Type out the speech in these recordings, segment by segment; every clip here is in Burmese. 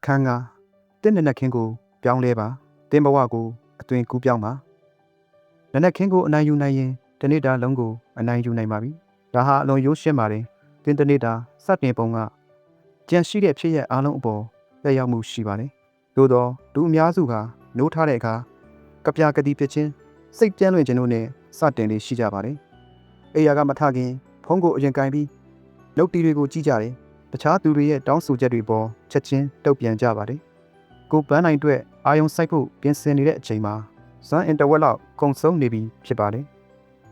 အခန်းကတင်းနက်နက်ခင်းကိုပြောင်းလဲပါတင်းဘဝကိုအသွင်ကူးပြောင်းပါနက်နက်ခင်းကိုအနိုင်ယူနိုင်ရင်တနေ့တာလုံးကိုအနိုင်ယူနိုင်ပါပြီဒါဟာအလွန်ရိုးရှင်းပါတယ်တင်းတနေ့တာစတင်ပုံကကြံရှိတဲ့ဖြစ်ရပ်အားလုံးအပေါ်သက်ရောက်မှုရှိပါတယ်သို့တော့လူအများစုကနိုးထားတဲ့အခါကပြာကတိဖြစ်ခြင်းစိတ်ကြမ်းလွင်ခြင်းတို့နဲ့စတင်လေးရှိကြပါတယ်အိယာကမထခင်ဖုံးကိုအရင်ကင်ပြီးလုပ်တီတွေကိုကြည့်ကြတယ်တခြားသူတွေရဲ့တောင်းဆိုချက်တွေပေါ်ချက်ချင်းတုတ်ပြန်ကြပါတယ်ကိုပန်းနိုင်အတွက်အာယုံစိုက်ဖို့ပြင်ဆင်နေတဲ့အချိန်မှာဇွမ်းအင်တဝက်လောက်ကုံဆုံးနေပြီဖြစ်ပါတယ်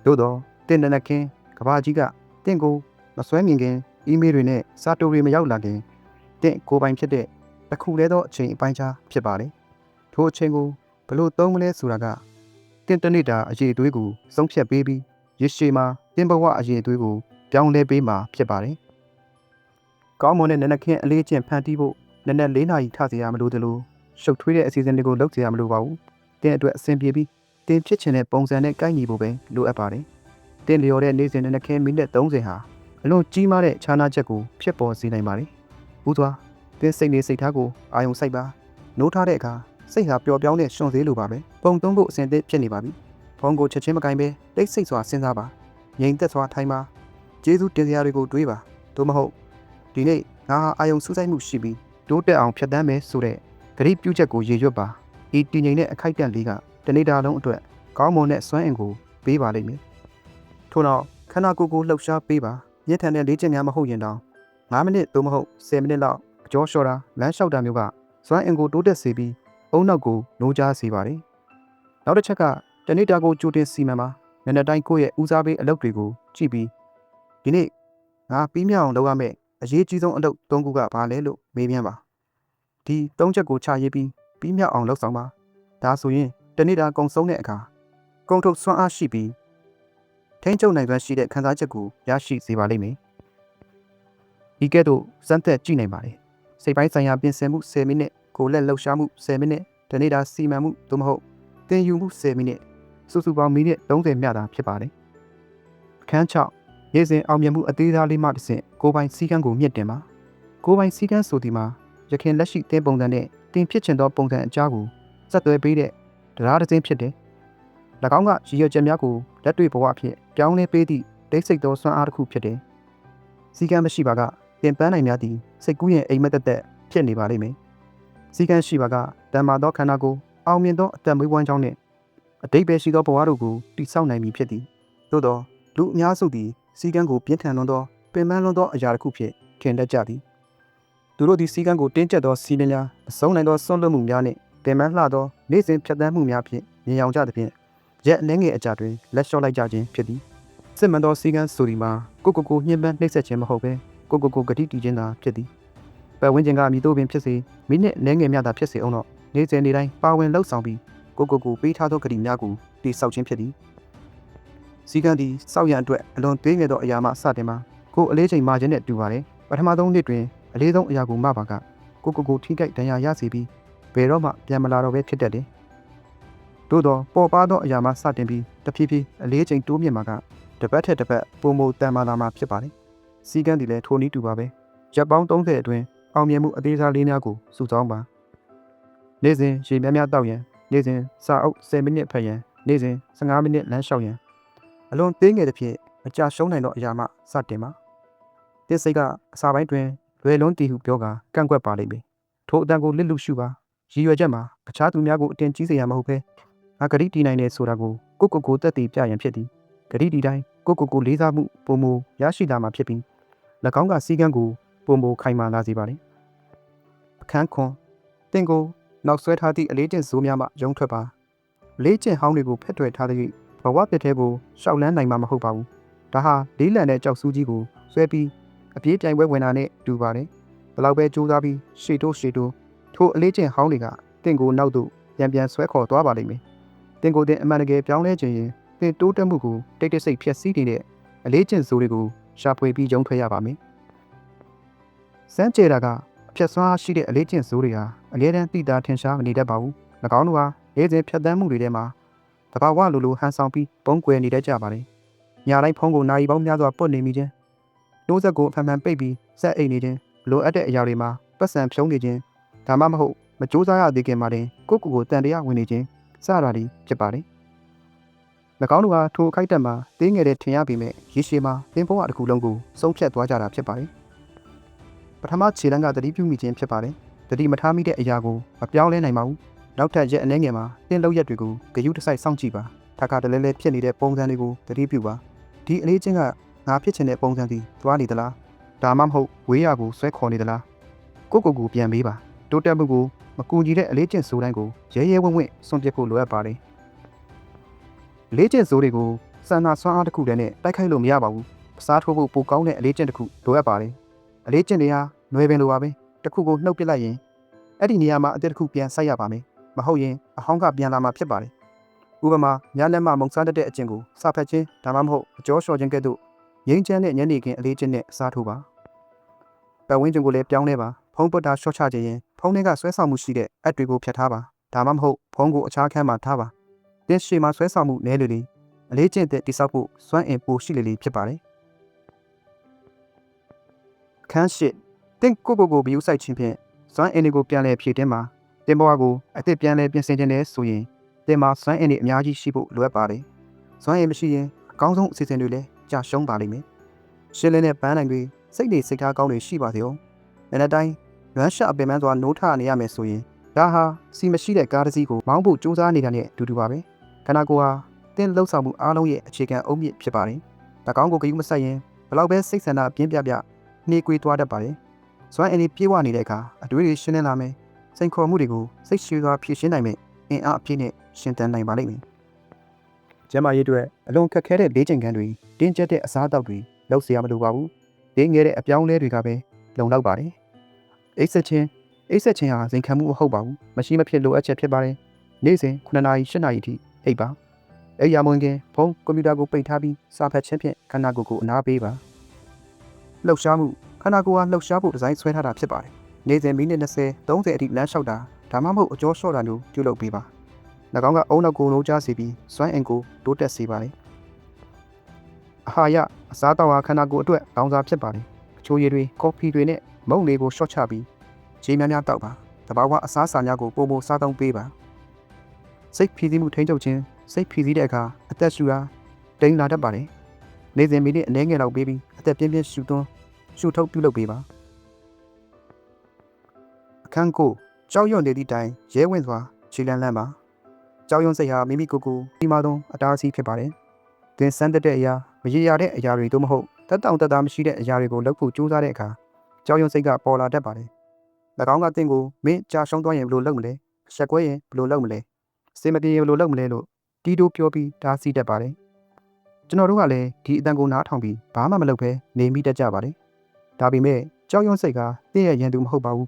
သို့တော့တင်းနက်နက်ခင်းကဘာကြီးကတင့်ကိုမစွဲမြင်ခင်အီးမေးလ်တွေနဲ့စာတိုတွေမရောက်လာခင်တင့်ကိုပိုင်ဖြစ်တဲ့တစ်ခုတည်းသောအချိန်အပိုင်းခြားဖြစ်ပါတယ်ထိုအချိန်ကိုဘလို့သုံးမလဲဆိုတာကတင့်တနေ့တာအရေးအသွေးကိုဆုံးဖြတ်ပေးပြီးရရှိမှာတင်းဘဝအရေးအသွေးကိုပြောင်းလဲပေးမှာဖြစ်ပါတယ်ကောင်းမွန်တဲ့နက်နက်ခင်းအလေးကျင့်ဖန်တီးဖို့နက်နက်၄နာရီထစေရမလို့တလို့ရှုပ်ထွေးတဲ့အစီအစဉ်တွေကိုလုပ်ကြရမလို့ပါဘူးတင်းအတွက်အဆင်ပြေပြီးတင်းဖြစ်ချင်တဲ့ပုံစံနဲ့ကိုက်ညီဖို့ပဲလိုအပ်ပါတယ်တင်းလျော်တဲ့နေ့စဉ်နက်နက်ခင်းမိနစ်30ဟာအလွန်ကြီးမားတဲ့ခြားနာချက်ကိုဖြစ်ပေါ်စေနိုင်ပါတယ်ဦးသွားတင်းစိတ်နေစိတ်ထားကိုအာယုံစိုက်ပါနိုးထားတဲ့အခါစိတ်ဟာပျော်ပြောင်းတဲ့ရှင်သေးလိုပါပဲပုံသုံးဖို့အဆင်သင့်ဖြစ်နေပါပြီဖုန်းကိုချက်ချင်းမကင်ပဲတိတ်ဆိတ်စွာစဉ်းစားပါငြိမ်သက်စွာထိုင်ပါကျေးဇူးတင်စရာတွေကိုတွေးပါသို့မဟုတ်ဒီနေ့ငါဟာအာယုံစူးစိုက်မှုရှိပြီးတိုးတက်အောင်ဖြတ်သန်းမယ်ဆိုတဲ့ဂရိပြုချက်ကိုရေရွတ်ပါဤတည်ငြိမ်တဲ့အခိုက်အတန့်လေးကတနေ့တာလုံးအတွက်ကောင်းမွန်တဲ့စွမ်းအင်ကိုပေးပါလိမ့်မယ်ထို့နောက်ခန္ဓာကိုယ်ကိုလှုပ်ရှားပေးပါညှက်ထန်တဲ့လေ့ကျင့်များမဟုတ်ရင်တောင်9မိနစ်သို့မဟုတ်10မိနစ်လောက်အကျော်လျှော့တာလမ်းလျှောက်တာမျိုးကစွမ်းအင်ကိုတိုးတက်စေပြီးအုံနောက်ကိုနိုးကြားစေပါတယ်နောက်တစ်ချက်ကတနေ့တာကိုကြိုတင်စီမံပါနက်နက်တိုင်းကိုယ့်ရဲ့ဦးစားပေးအလုပ်တွေကိုကြည့်ပြီးဒီနေ့ငါပြီးမြောက်အောင်လုပ်ရမယ့်အရေးကြီးဆုံးအလုပ်3ခုကဘာလဲလို့မေးမြန်းပါဒီ3ချက်ကိုချရေးပြီးမြောက်အောင်လုပ်ဆောင်ပါဒါဆိုရင်တနေ့တာကုံဆုံးတဲ့အခါကုံထုတ်စွမ်းအားရှိပြီးထိန်းချုပ်နိုင်စွမ်းရှိတဲ့ခံစားချက်ကိုရရှိစေပါလိမ့်မယ်ဒီကဲ့သို့စမ်းသပ်ကြည့်နိုင်ပါတယ်စိတ်ပိုင်းဆိုင်ရာပြင်ဆင်မှု10မိနစ်ကိုယ်လက်လှုပ်ရှားမှု10မိနစ်တနေ့တာစီမံမှုသို့မဟုတ်သင်ယူမှု10မိနစ်စုစုပေါင်းမိနစ်30မျှတာဖြစ်ပါတယ်အခန်း6ရေးစဉ်အောင်မြင်မှုအသေးစားလေးမှတစ်ဆင့်ကိုယ်ပိုင်စည်းကမ်းကိုမြင့်တင်ပါကိုယ်ပိုင်စည်းကမ်းဆိုဒီမှာရခင်လက်ရှိတင်းပုံစံနဲ့တင်ဖြစ်ချင်သောပုံစံအကြားကိုဆက်သွယ်ပေးတဲ့တရားတစ်စင်းဖြစ်တယ်၎င်းကရည်ရွယ်ချက်များကိုလက်တွေ့ဘဝအဖြစ်ပြောင်းလဲပေးသည့်ဒိတ်စိတ်သောစွမ်းအားတစ်ခုဖြစ်တယ်စည်းကမ်းမရှိပါကတင်ပန်းနိုင်များသည့်စိတ်ကူးရင်အိမ်မက်သက်ဖြစ်နေပါလိမ့်မယ်စည်းကမ်းရှိပါကတန်မာသောခန္ဓာကိုယ်အောင်မြင်သောအသက်မွေးဝမ်းကြောင်းနှင့်အတိတ်ပဲရှိသောဘဝတို့ကိုတည်ဆောက်နိုင်မည်ဖြစ်သည်သို့သောလူအများစုသည်စည်းကမ်းကိုပြင်းထန်လွန်းသောပင်ပန်းလွန်းသောအရာတစ်ခုဖြင့်ထင်တတ်ကြသည်သူတို့သည်စည်းကမ်းကိုတင်းကျပ်သောစီးလင်းများအဆုံးနိုင်သောစွန့်လွတ်မှုများနှင့်ပင်ပန်းလှသောနေ့စဉ်ဖြတ်သန်းမှုများဖြင့်မြင်ရောက်ကြသဖြင့်ရက်အနှဲငယ်အကြာတွင်လက်လျှော့လိုက်ကြခြင်းဖြစ်သည်စစ်မှန်သောစည်းကမ်းဆိုဒီမှာကိုညှဉ်းပန်းနှိပ်စက်ခြင်းမဟုတ်ဘဲကိုဂတိတည်ခြင်းသာဖြစ်သည်ပတ်ဝန်းကျင်ကမြည်တို့ပင်ဖြစ်စေမိနစ်နှဲငယ်များသာဖြစ်စေအောင်တော့နေ့စဉ်နေ့တိုင်းပါဝင်လှုပ်ဆောင်ပြီးကိုပေးထားသောဂတိများကိုတည်ဆောက်ခြင်းဖြစ်သည်စည်းကမ်းသည်စောက်ရန်အတွက်အလွန်သေးငယ်သောအရာမှစတင်မှာကိုအလေးချိန်မှခြင်းနဲ့တူပါတယ်ပထမဆုံးနှစ်တွင်အလေးဆုံးအရာကိုမှပါကကိုထိခိုက်ဒဏ်ရာရစေပြီးဘယ်တော့မှပြန်မလာတော့ဘဲဖြစ်တတ်တယ်သို့တော့ပေါ်ပါသောအရာမှစတင်ပြီးတဖြည်းဖြည်းအလေးချိန်တိုးမြင့်မှာကတစ်ပတ်ထက်တစ်ပတ်ပုံမတန်မာလာမှာဖြစ်ပါတယ်စည်းကမ်းသည်လည်းထိုနည်းတူပါပဲရက်ပေါင်း30အတွင်းအောင်မြင်မှုအသေးစားလေးများကိုစုဆောင်းပါနေ့စဉ်ရေများတောက်ရန်နေ့စဉ်စာအုပ်10မိနစ်ဖတ်ရန်နေ့စဉ်15မိနစ်လမ်းလျှောက်ရန်အလွန်သေးငယ်သဖြင့်မကြရှုံးနိုင်သောအရာမှစတင်ပါတစ်စိတ်ကအစာပိုင်းတွင်လွယ်လွန်းတည်ဟုပြောကာကန့်ကွက်ပါလိမ့်မယ်ထိုအတန်ကိုလစ်လူရှုပါရည်ရွယ်ချက်မှာအခြားသူများကိုအတင်ကြီးစေရမဟုတ်ဘဲငါဂတိတည်နိုင်တယ်ဆိုတာကိုကိုသက်သေပြရန်ဖြစ်သည်ဂတိတည်တိုင်းကိုလေးစားမှုပုံမရရှိလာမှာဖြစ်ပြီး၎င်းကစည်းကမ်းကိုပုံမခိုင်မာလာစေပါလေအခန်းခွန်တင့်ကိုနောက်ဆွဲထားသည့်အလေးကျင့်ဇိုးများမှရုံထွက်ပါလေးကျင့်ဟောင်းတွေကိုဖက်ထွယ်ထားသည့်ဘဝပြည့်တဲ့ကိုရှောက်လန်းနိုင်မှာမဟုတ်ပါဘူးဒါဟာလေးလံတဲ့ကြောက်စူးကြီးကိုဆွဲပြီးအပြေးပြိုင်ပွဲဝင်တာနဲ့တူပါတယ်ဘလောက်ပဲကြိုးစားပြီးရှေ့တိုးထိုအလေးကျင့်ဟောင်းတွေကတင့်ကိုနောက်သို့ပြန်ဆွဲခေါ်သွားပါလိမ့်မယ်တင့်ကိုအမှန်တကယ်ပြောင်းလဲခြင်းရင်တင်တိုးတက်မှုကိုတိတ်တဆိတ်ဖျက်ဆီးနေတဲ့အလေးကျင့်ဇိုးတွေကိုရှာဖွေပြီးရုံထွက်ရပါမယ်စမ်းကြဲတာကအဖြတ်စွမ်းရှိတဲ့အလေးကျင့်ဇိုးတွေဟာအငြင်းတန်းတိတာထင်ရှားမနေတတ်ပါဘူး၎င်းတို့ဟာနေ့စဉ်ဖြတ်သန်းမှုတွေထဲမှာတဘာဝလိုဟန်ဆောင်ပြီးပုံကွယ်နေတတ်ကြပါတယ်ညတိုင်းဖုံးကိုနာရီပေါင်းများစွာပုတ်နေမိခြင်းနှိုးဆက်ကိုအဖန်ပိတ်ပြီးဆက်အိတ်နေခြင်းလိုအပ်တဲ့အရာတွေမှာပတ်စံဖြုံးနေခြင်း ဒါမှမဟုတ်မကြိုးစားရသေးခင်မှာတင်ကိုယ့်ကိုယ်ကိုတန်တရားဝင်နေခြင်းစတာတွေဖြစ်ပါတယ်။၎င်းတို့ဟာထိုအခိုက်အတန့်မှာတင်းငယ်တဲ့ထင်ရပေမဲ့ရေရှည်မှာသင်ဘဝတစ်ခုလုံးကိုဆုံးဖြတ်သွားကြတာဖြစ်ပါတယ်။ပထမခြေလှမ်းကတတိပြုမိခြင်းဖြစ်ပါတယ်။တတိမထားမိတဲ့အရာကိုမပြောင်းလဲနိုင်ပါဘူး။နောက်ထပ်ရက်အနည်းငယ်မှာသင်လောက်ရက်တွေကိုဂရုတစိုက်စောင့်ကြည့်ပါ။ထာခါတလဲလဲဖြစ်နေတဲ့ပုံစံတွေကိုတတိပြုပါ။ဒီအလေးချင်းကငါဖြစ်ချင်တဲ့ပုံစံစီသွားနေသလား။ဒါမှမဟုတ်ဝေးရကိုဆွဲခေါ်နေသလား။ကိုယ့်ကိုယ်ကိုပြန်ပေးပါ။တိုးတက်မှုကိုမကူညီတဲ့အလေးကျင့်ဆိုးတိုင်းကိုရဲရဲဝံ့ဝံ့စွန့်ပစ်ဖို့လိုအပ်ပါတယ်။လေးကျင့်ဆိုးတွေကိုစံနာစွမ်းအားတစ်ခုတည်းနဲ့တိုက်ခိုက်လို့မရပါဘူး။အစားထိုးဖို့ပိုကောင်းတဲ့အလေးကျင့်တစ်ခုလိုအပ်ပါတယ်။အလေးကျင့်တွေဟာຫນွယ်ပင်လိုပါပဲ။တစ်ခုကိုနှုတ်ပစ်လိုက်ရင်အဲ့ဒီနေရာမှာအသစ်တစ်ခုပြန်ဆက်ရပါမယ်။မဟုတ်ရင်အဟောင်းကပြန်လာမှာဖြစ်ပါတယ်။ဥပမာညလက်မှမုံစားတတ်တဲ့အကျင့်ကိုစဖက်ခြင်းဒါမှမဟုတ်အကျော်လျှော်ခြင်းကဲ့သို့ငြိမ်းချမ်းတဲ့ညနေခင်းအလေးကျင့်နဲ့အစားထိုးပါ။ပတ်ဝန်းကျင်ကိုလည်းပြောင်းလဲပါ။ဖုံးပွတ်တာရှော့ချခြင်းရင်ဖုံးထဲကဆွဲဆောင်မှုရှိတဲ့အက်တွေကိုဖျက်ထားပါဒါမှမဟုတ်ဖုံးကိုအခြားခန်းမှာထားပါတင်းရှည်မှာဆွဲဆောင်မှုနည်းလေလေအလေးကျင့်တဲ့တိစောက်ဖို့စွမ်းအင်ပိုရှိလေလေဖြစ်ပါတယ်ခန်းရှိတင်းကိုဘီယူဆိုင်ခြင်းဖြင့်စွမ်းအင်တွေကိုပြန်လည်ဖြည့်တင်းပါတင်းဘဝကိုအသစ်ပြန်လည်ပြင်ဆင်ခြင်းနဲ့ဆိုရင်တင်းမှာစွမ်းအင်တွေအများကြီးရှိဖို့လိုအပ်ပါတယ်စွမ်းအင်မရှိရင်အကောင်းဆုံးအစီအစဉ်တွေလည်းကြာရှုံးပါလိမ့်မယ်ရှင်းလင်းတဲ့ပန်းနိုင်တွေစိတ်တွေစိတ်ထားကောင်းတွေရှိပါစေအောင်နေ့တိုင်းလွမ်းရှာအပင်ပန်းစွာနိုးထနေရမယ်ဆိုရင်ဒါဟာစီမရှိတဲ့ကားတစ်စီးကိုမောင်းဖို့ကြိုးစားနေတာနဲ့အတူတူပါပဲခန္ဓာကိုယ်ဟာတင်းလှုပ်ဆောင်မှုအားလုံးရဲ့အခြေခံအုတ်မြစ်ဖြစ်ပါတယ်။၎င်းကိုဂရုမစိုက်ရင်ဘလောက်ပဲစိတ်ဆန္ဒပြင်းပြနှေးကွေးသွားတတ်ပါတယ်။စွမ်းအင်တွေပြေဝနေတဲ့အခါအတွေးတွေရှင်းလင်းလာမယ်။စိန်ခေါ်မှုတွေကိုစိတ်ရှည်စွာဖြေရှင်းနိုင်မယ်။အင်အားအပြည့်နဲ့ရှင်သန်နိုင်ပါလိမ့်မယ်။ကျန်းမာရေးအတွက်အလွန်ခက်ခဲတဲ့လေ့ကျင့်ခန်းတွေတင်းကျပ်တဲ့အစားအသောက်တွေလုပ်เสียမလိုပါဘူး။တင်းငယ်တဲ့အပြောင်းလဲတွေကပဲလုံလောက်ပါတယ်။အိပ်ဆက်ခြင်းဟာဇင်ခံမှုမဟုတ်ပါဘူးမရှိမဖြစ်လိုအပ်ချက်ဖြစ်ပါတယ်နေ့စဉ်9နာရီ10နာရီအထိအိပ်ပါအဲ့ရမဝင်ခင်ဖုန်းကွန်ပျူတာကိုပိတ်ထားပြီးစာဖတ်ခြင်းဖြင့်ခန္ဓာကိုယ်ကိုအနားပေးပါလှုပ်ရှားမှုခန္ဓာကိုယ်ဟာလှုပ်ရှားဖို့ဒီဇိုင်းဆွဲထားတာဖြစ်ပါတယ်နေ့စဉ်မိနစ်20 30အထိလမ်းလျှောက်တာဒါမှမဟုတ်အကျော်လျှော့တာမျိုးပြုလုပ်ပေးပါ၎င်းကအုံနောက်ကိုလုံးကြားစေပြီးစွမ်းအင်ကိုတိုးတက်စေပါတယ်အာဟာရအစားအသောက်ဟာခန္ဓာကိုယ်အတွက်ကောင်းစားဖြစ်ပါတယ်အချိုရည်တွေကော်ဖီတွေနဲ့မုန့်လေးကိုရှော့ချပြီးခြေများများတောက်ပါတဘာဝအစားအစာများကိုပိုမိုစားသုံးပေးပါစိတ်ဖြီးစည်းမှုထိန်းချုပ်ခြင်းစိတ်ဖြီးစည်းတဲ့အခါအသက်ရှူတာတိမ်လာတတ်ပါတယ်နေ့စဉ်မိနစ်အနည်းငယ်လောက်ပေးပြီးအသက်ပြင်းပြင်းရှူသွန်းရှူထုတ်ပြုလုပ်ပေးပါအခန်းကိုကြောက်ရွံ့နေသည့်တိုင်ရဲဝင်စွာခြေလန်းလန်းပါကြောက်ရွံ့စိတ်ဟာမိမိကိုယ်ကိုဒီမှာသုံးအတားအဆီးဖြစ်ပါတယ်သင်စမ်းတဲ့အရာမရေရာတဲ့အရာတွေတို့မဟုတ်တက်တောင့်တက်တာမရှိတဲ့အရာတွေကိုလုပ်ဖို့ကြိုးစားတဲ့အခါကြောက်ရွံ့စိတ်ကပေါ်လာတတ်ပါတယ်၎င်းကတင့်ကိုမင်းကြာရှုံးသွားရင်ဘယ်လိုလုပ်မလဲရှက်ကွဲရင်ဘယ်လိုလုပ်မလဲစေမပြေရင်ဘယ်လိုလုပ်မလဲလို့တီးတိုးပြောပြီးဒါစီတတ်ပါတယ်ကျွန်တော်တို့ကလည်းဒီအတန်ကိုနားထောင်ပြီးဘာမှမလုပ်ဘဲနေမိတတ်ကြပါတယ်ဒါပေမဲ့ကြောက်ရွံ့စိတ်ကတင့်ရဲ့ရန်သူမဟုတ်ပါဘူး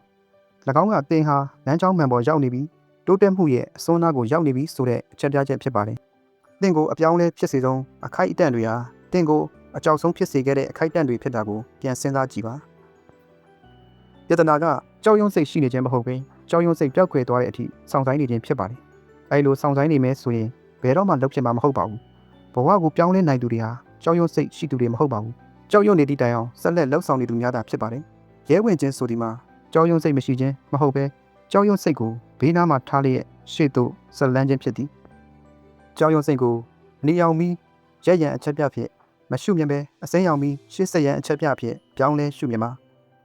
၎င်းကတင်ဟာလမ်းကြောင်းမှန်ပေါ်ရောက်နေပြီးတိုးတက်မှုရဲ့အစွန်းနားကိုရောက်နေပြီးဆိုတဲ့အချက်ပြချက်ဖြစ်ပါတယ်တင့်ကိုအပြောင်းလဲဖြစ်စေဆုံးအခိုက်အတန့်တွေဟာတင့်ကိုအကြောက်ဆုံးဖြစ်စေခဲ့တဲ့အခိုက်အတန့်တွေဖြစ်တာကိုပြန်စဉ်းစားကြည့်ပါယတနာကကြောက်ရွံ့စိတ်ရှိနေခြင်းမဟုတ်ဘဲကြောက်ရွံ့စိတ်ပျောက်ကွယ်သွားတဲ့အထိစောင့်ဆိုင်နေခြင်းဖြစ်ပါတယ်အဲလိုစောင့်ဆိုင်နေမယ်ဆိုရင်ဘယ်တော့မှလုပ်ဖြစ်မှာမဟုတ်ပါဘူးဘဝကိုပြောင်းလဲနိုင်သူတွေဟာကြောက်ရွံ့စိတ်ရှိသူတွေမဟုတ်ပါဘူးကြောက်ရွံ့နေသည့်တိုင်အောင်ဆက်လက်လှုပ်ဆောင်နေသူများသာဖြစ်ပါတယ်ရဲဝင်ခြင်းဆိုဒီမှာကြောက်ရွံ့စိတ်မရှိခြင်းမဟုတ်ဘဲကြောက်ရွံ့စိတ်ကိုဘေးနားမှာထားလျက်ရှေ့သို့ဆက်လန်းခြင်းဖြစ်သည်ကြောက်ရွံ့စိတ်ကိုနေအောင်ပြီးရက်ရန်အချက်ပြဖြစ်မရှုမြင်ပဲအစိမ်းရောင်ပြီးရှေ့ဆက်ရန်အချက်ပြဖြစ်ပြောင်းလဲရှုမြင်မှာ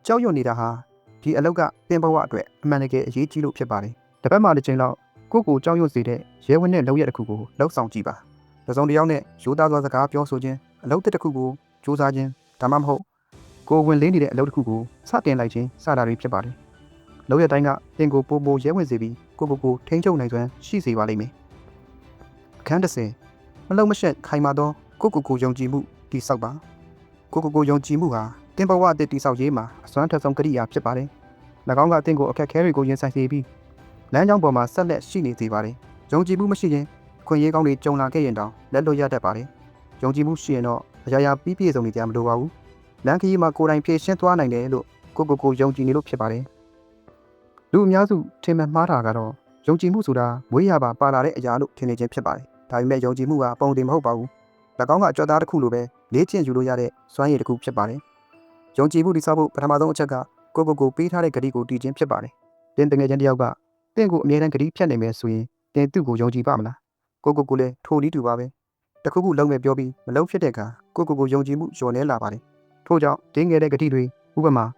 ကြောက်ရွံ့နေတာဟာဒီအလောက်ကပင်ဘဝအတွက်အမှန်တကယ်အရေးကြီးလို့ဖြစ်ပါတယ်တစ်ပတ်မှတစ်ချိန်လောက်ကိုယ့်ကိုကြောက်ရွံ့စေတဲ့ရဲဝင်တဲ့လုပ်ရက်တစ်ခုကိုလှုပ်ဆောင်ကြည့်ပါတစ်စုံတစ်ယောက်နဲ့ရိုးသားစွာစကားပြောဆိုခြင်းအလုပ်တစ်ခုကိုစူးစမ်းခြင်းဒါမှမဟုတ်ကိုယ်ဝင်လေးနေတဲ့အလုပ်တစ်ခုကိုစတင်လိုက်ခြင်းစတာတွေဖြစ်ပါတယ်လုပ်ရက်တိုင်းကတင်ကိုပိုရဲဝင်စေပြီးကိုထိန်းချုပ်နိုင်စွမ်းရှိစေပါလိမ့်မယ်အခန်း30မလုံမရှက်ခိုင်မာသောကိုယုံကြည်မှုတည်ဆောက်ပါကိုယုံကြည်မှုဟာတင်ဘဝအသစ်တည်ဆောက်ရေးမှာအစွမ်းထက်ဆုံးကရိယာဖြစ်ပါတယ်၎င်းကအသင်ကိုအခက်အခဲတွေကိုရင်ဆိုင်စေပြီးလမ်းကြောင်းပေါ်မှာဆက်လက်ရှိနေစေပါတယ်ယုံကြည်မှုမရှိရင်ခွင့်ရေးကောင်းတွေကြုံလာခဲ့ရင်တောင်လက်လွတ်ရတတ်ပါတယ်ယုံကြည်မှုရှိရင်တော့အရာရာပြည့်စုံနေကြမလိုပါဘူးလမ်းခရီးမှာကိုယ်တိုင်ဖြည့်ရှင်းသွားနိုင်တယ်လို့ကိုယုံကြည်နေလို့ဖြစ်ပါတယ်လူအများစုထင်မှတ်မှားတာကတော့ယုံကြည်မှုဆိုတာမွေးရပါပါလာတဲ့အရာလို့ထင်နေခြင်းဖြစ်ပါတယ်ဒါပေမဲ့ယုံကြည်မှုကပုံတင်မဟုတ်ပါဘူး၎င်းကအကြွသားတစ်ခုလိုပဲလေ့ကျင့်ယူလို့ရတဲ့စွမ်းရည်တစ်ခုဖြစ်ပါတယ်ယုံကြည်မှုတည်ဆောက်ဖို့ပထမဆုံးအချက်ကကိုပေးထားတဲ့ဂတိကိုတည်ခြင်းဖြစ်ပါတယ်တ တင်းတငယ်ချင်းတယောက်ကတင်းကိုအမြဲတမ်းဂတိဖြတ်နိုင်မယ်ဆိုရင်တင်းသူ့ကိုယုံကြည်ပါမလားကိုလည်းထိုနည်းတူပါပဲတခုခုလုံးမဲ့ပြောပြီးမလုံးဖြစ်တဲ့အခါကိုယုံကြည်မှုလျော်နေလာပါတယ်ထို့ကြောင့်တင်းငယ်တဲ့ဂတိတွေဥပမာ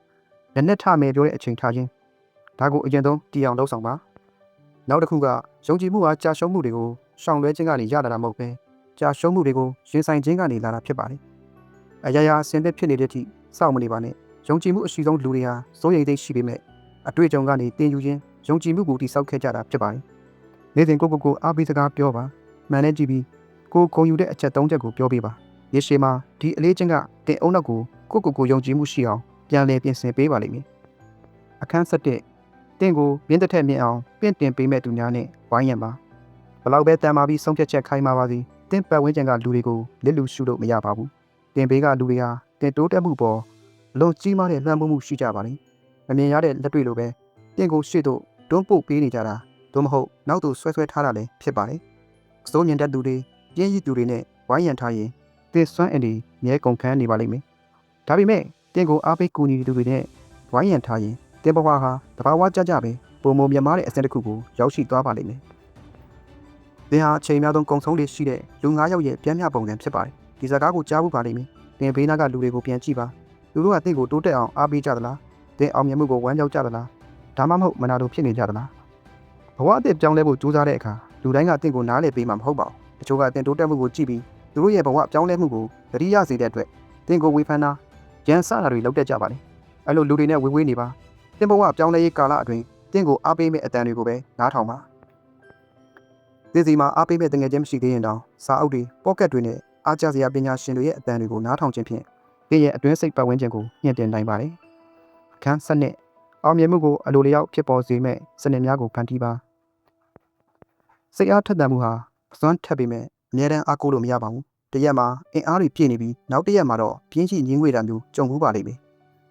လက်နဲ့ထမယ်ပြောတဲ့အချိန်ထားခြင်းဒါကိုအရင်ဆုံးတည်အောင်လုပ်ဆောင်ပါနောက်တစ်ခုကယုံကြည်မှုဟာကြာရှုံးမှုတွေကိုရှောင်လွှဲခြင်းကနေရတာမဟုတ်ပဲကြာရှုံးမှုတွေကိုရင်ဆိုင်ခြင်းကနေလာတာဖြစ်ပါတယ်အရာရာအစင်သက်ဖြစ်နေတဲ့အထိစောင့်မနေပါနဲ့ယုံကြည်မှုအရှိဆုံးလူတွေဟာစိုးရိမ်သိရှိပေမဲ့အတွေ့အကြုံကနေတင်ယူခြင်းယုံကြည်မှုကိုတည်ဆောက်ခဲ့ကြတာဖြစ်ပါတယ်နေ့စဉ်ကိုအားပေးစကားပြောပါမှန်နဲ့ကြည့်ပြီးကိုခုံယူတဲ့အချက်၃ချက်ကိုပြောပြပါရေရှည်မှာဒီအလေးချင်းကတင်အုံနောက်ကိုယုံကြည်မှုရှိအောင်ပြန်လည်ပြင်ဆင်ပေးပါလိမ့်မယ်အခန်း7တင်ကိုမြင့်တစ်ထက်မြင့်အောင်ပင့်တင်ပေးမဲ့သူများနဲ့ဝိုင်းရံပါဘလောက်ပဲတန်မာပြီးဆုံးဖြတ်ချက်ခိုင်းပါပါစီတင်ပတ်ဝန်းကျင်ကလူတွေကိုလစ်လူရှုလို့မရပါဘူးတင်ဘေးကလူတွေဟာတင်တိုးတက်မှုပေါ်အလုံးကြီးမားတဲ့လွှမ်းမိုးမှုရှိကြပါလိမ့်မမြင်ရတဲ့လက်တွေ့လိုပဲတင်ကိုရှေ့သို့တွန်းပို့ပေးနေကြတာသို့မဟုတ်နောက်သို့ဆွဲထားတာလည်းဖြစ်ပါတယ်အစိုးမြင်တတ်သူတွေပြင်းရည်သူတွေနဲ့ဝိုင်းရံထားရင်တင်စွမ်းအင်ဒီမြဲကုန်ခန်းနေပါလိမ့်မယ်ဒါပေမဲ့တင်ကိုအားပေးကူညီသူတွေနဲ့ဝိုင်းရံထားရင်တင်ဘဝဟာတဘာဝကြပဲပုံမမြင်မာတဲ့အဆင့်တစ်ခုကိုရောက်ရှိသွားပါလိမ့်မယ်တင်ဟာအချိန်များဆုံးကုံဆုံးလေးရှိတဲ့လူ9ယောက်ရဲ့ပြန်မြပုံစံဖြစ်ပါတယ်ဒီစကားကိုကြားဖို့ပါလိမ့်မယ်တင်ဘေးနားကလူတွေကိုပြန်ကြည့်ပါသူတို့ကတင့်ကိုတိုးတက်အောင်အားပေးကြသလားတင်အောင်မြင်မှုကိုဝမ်းကြောက်ကြသလားဒါမှမဟုတ်မနာလိုဖြစ်နေကြသလားဘဝအသစ်ပြောင်းလဲဖို့ကြိုးစားတဲ့အခါလူတိုင်းကတင့်ကိုနားလည်ပေးမှာမဟုတ်ပါဘူးတချို့ကတင်တိုးတက်မှုကိုကြည့်ပြီးသူတို့ရဲ့ဘဝပြောင်းလဲမှုကိုသတိရစေတဲ့အတွက်တင်ကိုဝေဖန်တာကြံစတာတွေလုပ်တတ်ကြပါလေအဲ့လိုလူတွေနဲ့ဝေးနေပါတင်ဘဝပြောင်းလဲရေးကာလအတွင်းတင်ကိုအားပေးမဲ့အတန်တွေကိုပဲနားထောင်ပါဒီစီမှာအားပေးမဲ့တငယ်ချင်းမရှိသေးရင်တောင်စာအုပ်တွေပေါ့ကတ်တွေနဲ့အားကျစရာပညာရှင်တွေရဲ့အတန်တွေကိုနားထောင်ခြင်းဖြင့်တင်ရဲ့အတွင်းစိတ်ပတ်ဝန်းကျင်ကိုညှင့်တင်နိုင်ပါတယ်အခန်း7အောင်မြင်မှုကိုအလိုလျောက်ဖြစ်ပေါ်စေမဲ့စနစ်များကိုဖန်တီးပါစိတ်အားထက်သန်မှုဟာအစွမ်းထက်ပေမဲ့အများတန်းအားကိုးလို့မရပါဘူးတရက်မှာအင်အားတွေပြည့်နေပြီးနောက်တရက်မှာတော့ပြင်းရှိငင်းငွေတာမျိုးကြုံဘူးပါလိမ့်မယ်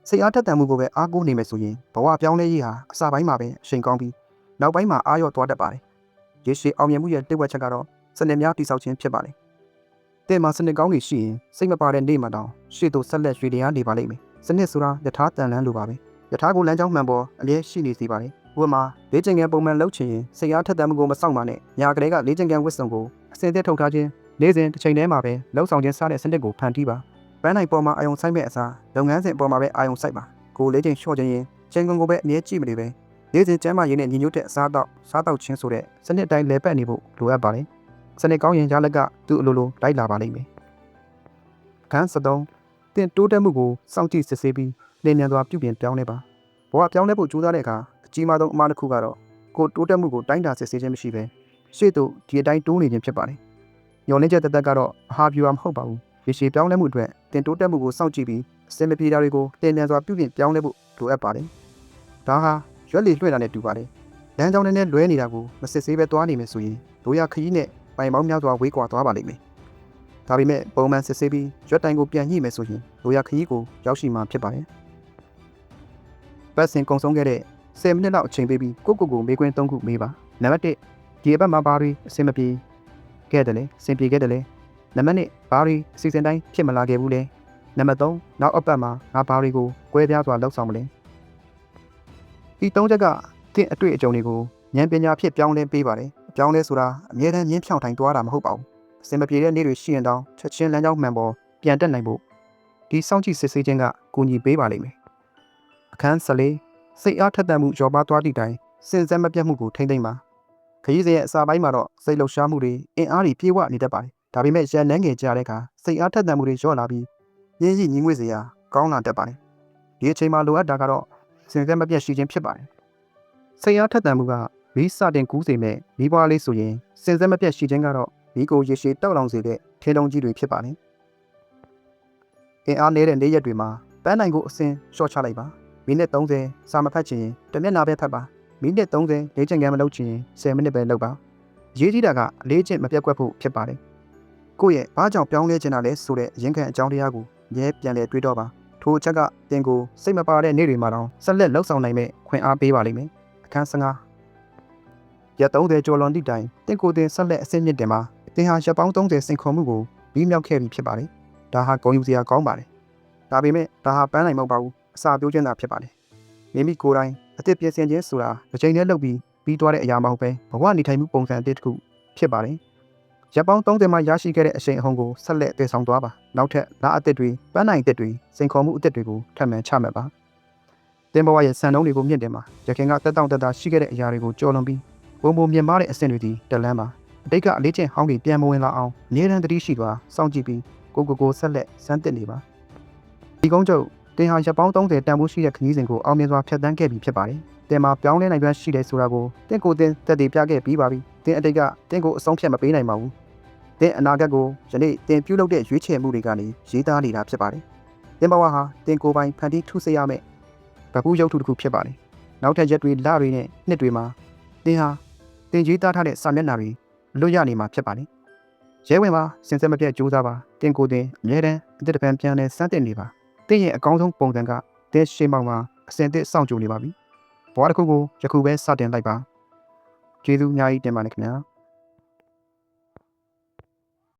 စိတ်အားထက်သန်မှုကိုပဲအားကိုးနေမယ်ဆိုရင်ဘဝပြောင်းလဲရေးဟာအစပိုင်းမှာပဲအချိန်ကောင်းပြီးနောက်ပိုင်းမှာအားရော့သွားတတ်ပါတယ်ရေရှည်အောင်မြင်မှုရဲ့တိဝက်ချက်ကတော့စနစ်များတိဆောက်ခြင်းဖြစ်ပါတယ်တဲ့မှာစနစ်ကောင်းတွေရှိရင်စိတ်မပါတဲ့နေ့မှာတောင်ရှေ့သို့ဆက်လက်ရွှေတရားနေပါလိမ့်မယ်စနစ်ဆိုတာယထာတန်လန်းလိုပါပဲယထာကိုလမ်းကြောင်းမှန်ပေါ်အမြဲရှိနေစေပါတယ်ဥပမာလေးချင်ကန်ပုံမှန်လှုပ်ချင်ရင်စိတ်အားထက်သန်မှုကိုမစောင့်ပါနဲ့ညာကလေးကလေးချင်ကန်ဝစ်စုံကိုအစင်သက်ထုတ်ထားခြင်းနေ့စဉ်တစ်ချိန်တည်းမှာပဲလှုပ်ဆောင်ခြင်းစတဲ့စနစ်ကိုဖန်တီးပါပန်းနိုင်ပေါ်မှာအာယုံဆိုင်မဲ့အစားလုပ်ငန်းစဉ်ပေါ်မှာပဲအာယုံဆိုင်ပါကိုလေးချင်လျှော့ခြင်းရင်ချိန်ကုန်ကိုပဲအမြဲကြည့်မနေပဲနေ့စဉ်ကျမ်းမာရေးနဲ့ညီညွတ်တဲ့အစားတောက်ခြင်းဆိုတဲ့စနစ်တိုင်းလဲပတ်နေဖို့လိုအပ်ပါတယ်စနစ်ကောင်းရင်ရလက်ကသူ့အလိုလိုလိုက်လာပါလိမ့်မယ်ခန်း73တင်တိုးတက်မှုကိုစောင့်ကြည့်စစ်ဆေးပြီးလင်းမြန်စွာပြုပြင်ပြောင်းလဲပါဘဝပြောင်းလဲဖို့ကြိုးစားတဲ့အခါအကြီးမားဆုံးအမှားတစ်ခုကတော့ကိုတိုးတက်မှုကိုတိုင်းတာစစ်ဆေးခြင်းမရှိဘဲရှေ့သို့ဒီအတိုင်းတိုးနေခြင်းဖြစ်ပါတယ်ညှော်လင့်ချက်တက်ကတော့အဟာဗျူဟာမဟုတ်ပါဘူးရေရှည်ပြောင်းလဲမှုအတွက်တင်တိုးတက်မှုကိုစောင့်ကြည့်ပြီးအစင်မပြေတာတွေကိုလင်းမြန်စွာပြုပြင်ပြောင်းလဲဖို့လိုအပ်ပါတယ်ဒါဟာရွက်လီလွှဲ့တာနဲ့တူပါတယ်လမ်းကြောင်းနဲ့လွဲနေတာကိုမစစ်ဆေးပဲသွားနေမယ်ဆိုရင်လိုရခရီးနဲ့ပိုင်ပေါင်းများစွာဝေးကွာသွားပါလိမ့်မယ်ဒါပေမဲ့ပုံမှန်စစ်ဆေးပြီးရွက်တိုင်ကိုပြန်ညှိမယ်ဆိုရင်လိုရခရီးကိုရောက်ရှိမှာဖြစ်ပါတယ်ပတ်စင်ကုံဆုံးခဲ့တဲ့10မိနစ်လောက်အချိန်ပေးပြီးကိုမေးခွန်း3ခုမေးပါနံပါတ်1ဒီအပတ်မှာဘာတွေအဆင်မပြေခဲ့တယ်လဲအဆင်ပြေခဲ့တယ်လဲနံပါတ်2ဘာတွေအစီအစဉ်တိုင်းဖြစ်မလာခဲ့ဘူးလဲနံပါတ်3နောက်အပတ်မှာငါဘာတွေကိုကွဲပြားစွာလှုပ်ဆောင်မလဲဒီ3ချက်ကတင့်အတွေ့အကြုံတွေကိုဉာဏ်ပညာဖြင့်ပြောင်းလဲပေးပါတယ်ပြောင်းလဲဆိုတာအမြဲတမ်းမြင်းဖြောင်းထိုင်သွားတာမဟုတ်ပါဘူးအစင်မပြေတဲ့နေ့တွေရှိရင်တောင်ချက်ချင်းလမ်းကြောင်းမှန်ပေါ်ပြန်တက်နိုင်ဖို့ဒီစောင့်ကြည့်စစ်ဆေးခြင်းကကူညီပေးပါလိမ့်မယ်အခန်း14စိတ်အားထက်သန်မှုကြော်ပါသွားသည့်တိုင်စဉ်ဆက်မပြတ်မှုကိုထိမ့်သိမ့်ပါခရီးစဉ်ရဲ့အစာပိုင်းမှာတော့စိတ်လှုပ်ရှားမှုတွေအင်အားတွေပြေဝနေတတ်ပါတယ်ဒါပေမဲ့ရန်နှန်းငယ်ကြားတဲ့အခါစိတ်အားထက်သန်မှုတွေလျော့လာပြီးရင်းရည်ညီငွေ့စရာကောင်းလာတတ်ပါတယ်ဒီအချိန်မှာလိုအပ်တာကတော့စဉ်ဆက်မပြတ်ရှိခြင်းဖြစ်ပါတယ်စိတ်အားထက်သန်မှုကမီးစတင်ကူးစေမဲ့မီးပွားလေးဆိုရင်စဉ်ဆက်မပြတ်ရှိခြင်းကတော့မီးကိုရေရှည်တောက်လောင်စေတဲ့ထဲလုံးကြီးတွေဖြစ်ပါတယ်အင်အားနည်းတဲ့နေ့ရက်တွေမှာပန်းနိုင်ကိုအစင်လျှော့ချလိုက်ပါမိနစ်30စာမဖတ်ချင်တစ်မျက်နှာပဲဖတ်ပါမိနစ်30လေ့ကျင့်ခန်းမလုပ်ချင်10မိနစ်ပဲလုပ်ပါရေးကြည့်တာကအလေးကျင့်မပြတ်ကွက်ဖို့ဖြစ်ပါတယ်ကိုယ့်ရဲ့ဘာကြောင့်ပြောင်းလဲချင်တာလဲဆိုတဲ့အရင်ခံအကြောင်းတရားကိုရဲပြန်လဲတွေးတော့ပါထိုအချက်ကတင်ကိုစိတ်မပါတဲ့နေ့တွေမှာတောင်ဆက်လက်လှုပ်ဆောင်နိုင်မဲ့ခွင့်အားပေးပါလိမ့်မယ်အခန်း15ရက်30ကျော်လွန်သည့်တိုင်တင်ကိုတင်ဆက်လက်အဆင့်မြင့်တင်မှာတင်ဟာရက်ပေါင်း30စိန်ခေါ်မှုကိုပြီးမြောက်ခဲ့ပြီဖြစ်ပါတယ်ဒါဟာဂုဏ်ယူစရာကောင်းပါတယ်ဒါပေမဲ့ဒါဟာပန်းနိုင်မဟုတ်ပါဘူးအစာပြိုးခြင်းသာဖြစ်ပါတယ်မိမိကိုယ်တိုင်အ အသစ်ပြင်ဆင်ခြင်းဆိုတာတစ်ချိန်တည်းလုပ်ပြီးသွားတဲ့အရာမဟုတ်ပဲဘဝနေထိုင်မှုပုံစံအသစ်တစ်ခုဖြစ်ပါတယ်။ရပ်ပေါင်း30မှာရရှိခဲ့တဲ့အရှိန်အဟုန်ကိုဆက်လက်တည်ဆောင်သွားပါ။နောက်ထပ်လအသစ်တွေပန်းနိုင်အသစ်တွေစိန်ခေါ်မှုအသစ်တွေကိုထပ်မံချမှတ်ပါ။တင်ဘဝရဲ့စံနှုန်းတွေကိုမြင့်တင်ပါ။ရခင်ကတက်တောင့်တက်တာရှိခဲ့တဲ့အရာတွေကိုကြော်လွန်ပြီးပုံပုံမြင်မာတဲ့အဆင့်တွေဒီတက်လန်းပါ။အတိတ်ကအလေးချင်းဟောင်းတွေပြန်မဝင်လာအောင်အမြဲတမ်းသတိရှိသွားစောင့်ကြည့်ပြီးကိုဆက်လက်စမ်းသစ်နေပါ။ဒီကုန်းချုပ်တင်ဟာရပ်ပေါင်း30တန်ဖိုးရှိတဲ့ခရီးစဉ်ကိုအောင်မြင်စွာဖြတ်သန်းခဲ့ပြီဖြစ်ပါတယ်။တင်မှာပြောင်းလဲနိုင်စွမ်းရှိတယ်ဆိုတာကိုတင်ကိုတင်သက်သေပြခဲ့ပြီးပါပြီ။တင်အတိတ်ကတင်ကိုအဆုံးဖြတ်မပေးနိုင်ပါဘူး။တင်အနာဂတ်ကိုယနေ့တင်ပြုလုပ်တဲ့ရွေးချယ်မှုတွေကနေရေးသားနေတာဖြစ်ပါတယ်။တင်ဘဝဟာတင်ကိုယ်ပိုင်ဖန်တီးထုစေရမယ့်ဗပူးရုပ်ထုတစ်ခုဖြစ်ပါတယ်။နောက်ထပ်ရက်တွေလတွေနဲ့နှစ်တွေမှာတင်ဟာတင်ရေးသားထားတဲ့စာမျက်နှာတွေလွတ်ရနေမှာဖြစ်ပါတယ်။ရဲဝင်ပါစင်စက်မပြတ်ကြိုးစားပါတင်ကိုတင်အမြဲတမ်းအသက်တပံပြန်လဲစမ်းသစ်နေပါတင်ရဲ့အကောင်းဆုံးပုံစံကတင်ရှေးမောင်မှာအစင်သစ်စောင့်ကြိုနေပါပြီ။ဘဝတစ်ခုကိုယခုပဲစတင်လိုက်ပါကျေးဇူးအများကြီးတင်ပါတယ်ခင်ဗျာ။